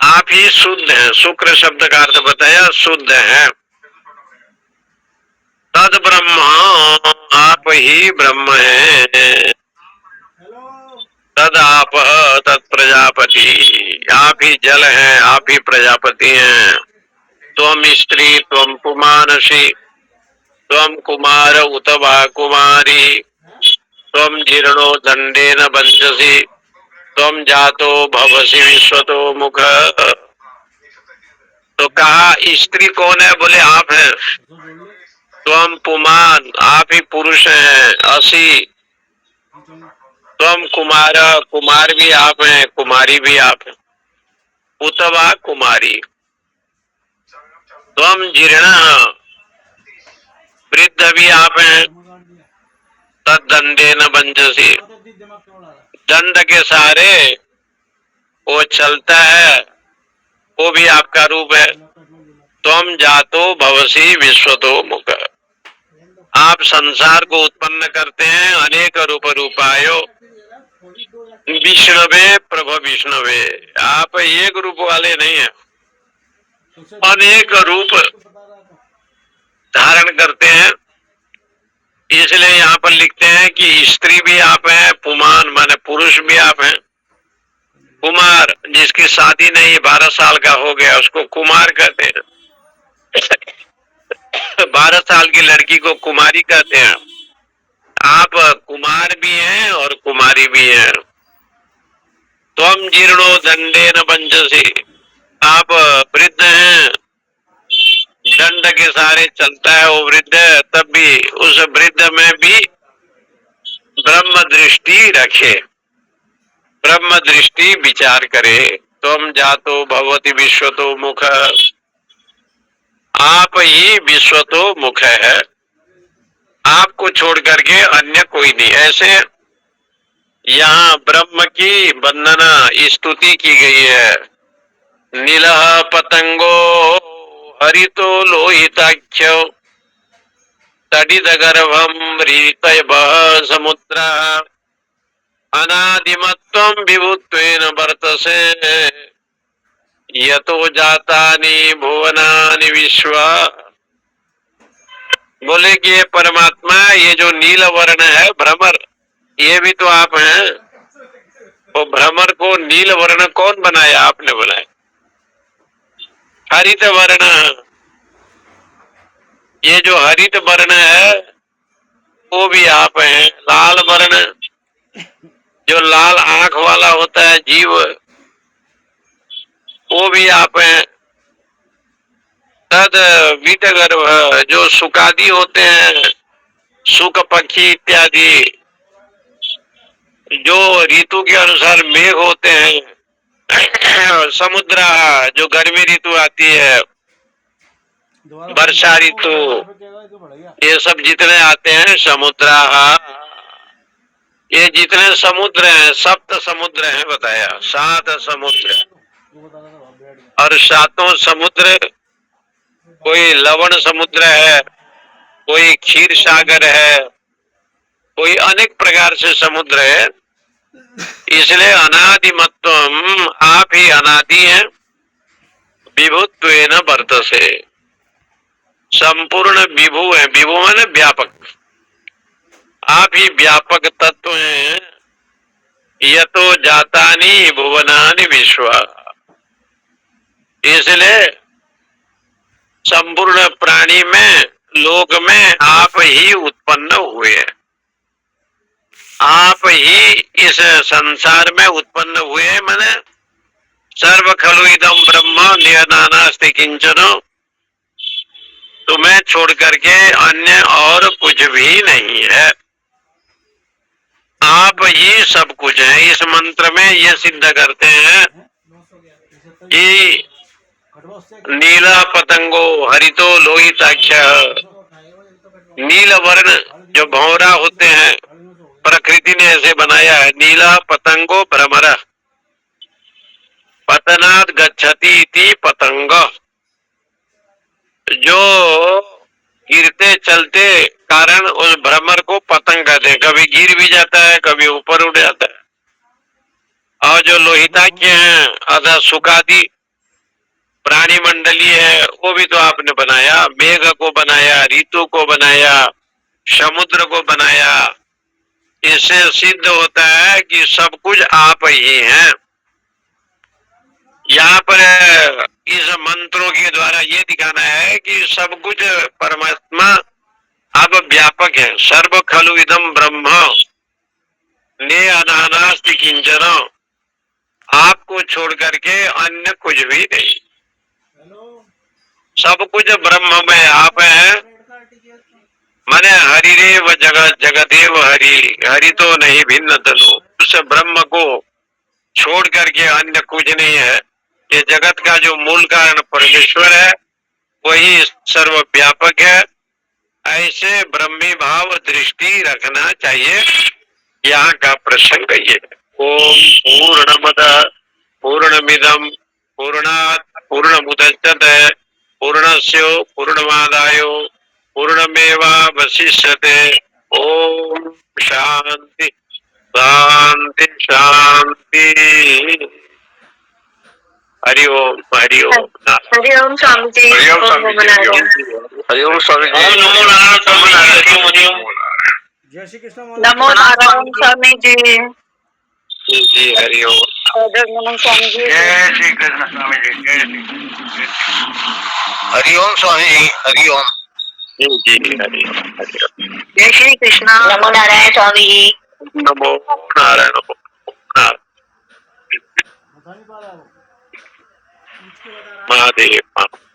आप ही शुद्ध हैं। शुक्र शब्द का अर्थ बताया शुद्ध है। तद ब्रह्म आप ही ब्रह्म हैं। तद आप तद प्रजापति आप ही जल हैं, आप ही प्रजापति हैं। त्वम स्त्री त्वम पुमानसी त्वम कुमार उत वा कुमारी त्वम जीर्णो दंडेन बंचसी त्वम जातो भवसी विश्वतो मुख। तो कहा स्त्री कौन है? बोले आप हैं। त्वम पुमान आप ही पुरुष हैं, असी। त्वम कुमार कुमार भी आप हैं, कुमारी भी आप हैं। उत वा कुमारी त्वम जीर्ण वृद्ध भी आप हैं। तद दंडेन बंचसी दंड के सहारे वो चलता है, वो भी आपका रूप है। त्वम जातो भवसी विश्वतो मुख आप संसार को उत्पन्न करते हैं। अनेक रूप रूपायो विष्णवे प्रभ विष्णवे आप एक रूप वाले नहीं है, अनेक रूप धारण करते हैं। इसलिए यहाँ पर लिखते हैं कि स्त्री भी आप हैं, पुमान माने पुरुष भी आप हैं, कुमार जिसकी शादी नहीं 12 साल का हो गया उसको कुमार कहते हैं। 12 साल की लड़की को कुमारी कहते हैं। आप कुमार भी हैं और कुमारी भी हैं। त्वम जीर्णो दंडेन पंचसी, आप वृद्ध हैं, दंड के सहारे चलता है वो वृद्ध, तब भी उस वृद्ध में भी ब्रह्म दृष्टि रखे, ब्रह्म दृष्टि विचार करे। त्वम जातो भगवती विश्वतो मुख, आप ही विश्वतो मुख है, आपको छोड़ करके अन्य कोई नहीं। ऐसे यहाँ ब्रह्म की वंदना स्तुति की गई है। नीलः पतंगो हरितो लोहिताख्यो तडिदगर्भं रीतयः समुद्रः अनादिमत्वं विभुत्वेन वर्तसे यतो जातानि भुवनानि विश्वा। बोले कि ये परमात्मा, ये जो नील वर्ण है भ्रमर, ये भी तो आप हैं। वो भ्रमर को नील वर्ण कौन बनाया? आपने बनाया। हरित वर्ण, ये जो हरित वर्ण है वो भी आप हैं। लाल वर्ण, जो लाल आंख वाला होता है जीव, वो भी आप हैं। तद वीतगर्भ, जो सुकादि होते हैं, सुक पक्षी इत्यादि, जो ऋतु के अनुसार मेघ होते हैं, समुद्र, जो गर्मी ऋतु आती है, वर्षा ऋतु, ये सब जितने आते हैं समुद्र, ये जितने समुद्र हैं, सप्त समुद्र हैं बताया, 7 समुद्र। और 7 समुद्र, कोई लवण समुद्र है, कोई क्षीर सागर है, कोई अनेक प्रकार से समुद्र है। इसलिए अनादिमत्वम, आप ही अनादि हैं। विभुत्वेन वर्तसे, संपूर्ण विभु है। विभु माने व्यापक, आप ही व्यापक तत्व हैं। यतो जातानि भुवनानि विश्वा, इसलिए संपूर्ण प्राणी में, लोक में आप ही उत्पन्न हुए हैं। आप ही इस संसार में उत्पन्न हुए हैं। माने सर्व खलु इदम ब्रह्म नियनानास्ति किंचन, तुम्हें छोड़ करके अन्य और कुछ भी नहीं है। आप ही सब कुछ है। इस मंत्र में ये सिद्ध करते हैं कि नीला पतंगो हरितो लोहिताक्ष, नील वर्ण जो भंवरा होते हैं, प्रकृति ने ऐसे बनाया है। नीला पतंगो भ्रमर, पतनाद गच्छति इति पतंग, जो गिरते चलते कारण उस भ्रमर को पतंग कहते हैं। कभी गिर भी जाता है, कभी ऊपर उड़ जाता है। और जो लोहिताक्ष हैं अर्थात सुकादि प्राणी मंडली है, वो भी तो आपने बनाया। मेघ को बनाया, ऋतु को बनाया, समुद्र को बनाया। इससे सिद्ध होता है कि सब कुछ आप ही हैं। यहाँ पर इस मंत्रों के द्वारा ये दिखाना है कि सब कुछ परमात्मा अब व्यापक है। सर्व खलु इदम ब्रह्म ने अनानास्ति किंचन, आपको छोड़ करके अन्य कुछ भी नहीं। सब कुछ ब्रह्म में आप हैं। माने हरिरेव जगत जगदेव हरि, हरि तो नहीं भिन्न तनु। उस ब्रह्म को छोड़ करके अन्य कुछ नहीं है। ये जगत का जो मूल कारण परमेश्वर है, वही सर्वव्यापक है। ऐसे ब्रह्मी भाव दृष्टि रखना चाहिए। यहाँ का प्रसंग ये। ओम पूर्णमद पूर्णमिदम पूर्णात् पूर्णमुदच्यते पूर्णस्य पूर्णमादाय पूर्णमेवावशिष्यते। ओम शांति शांति शांति। हरि ओम हरि ओम हरि ओम स्वामी जी। हरि ओम स्वामी जी। हरि ओम स्वामी जी। ओम नमो नारायण स्वामी जी। जय श्री कृष्ण। नमो नारायण स्वामी जी। जी हरि ओम। नमन स्वामी जी। जय श्री कृष्ण स्वामी जी, जय श्री कृष्ण। हरिओम स्वामी जी, हरिओम जी जी, हरिओम हरिओम। जय श्री कृष्णा। नमो नारायण स्वामी जी। नमो नारायण, नमो नारायण। बता नहीं पा रहा वो, पूछ के बता रहा है। महादेव।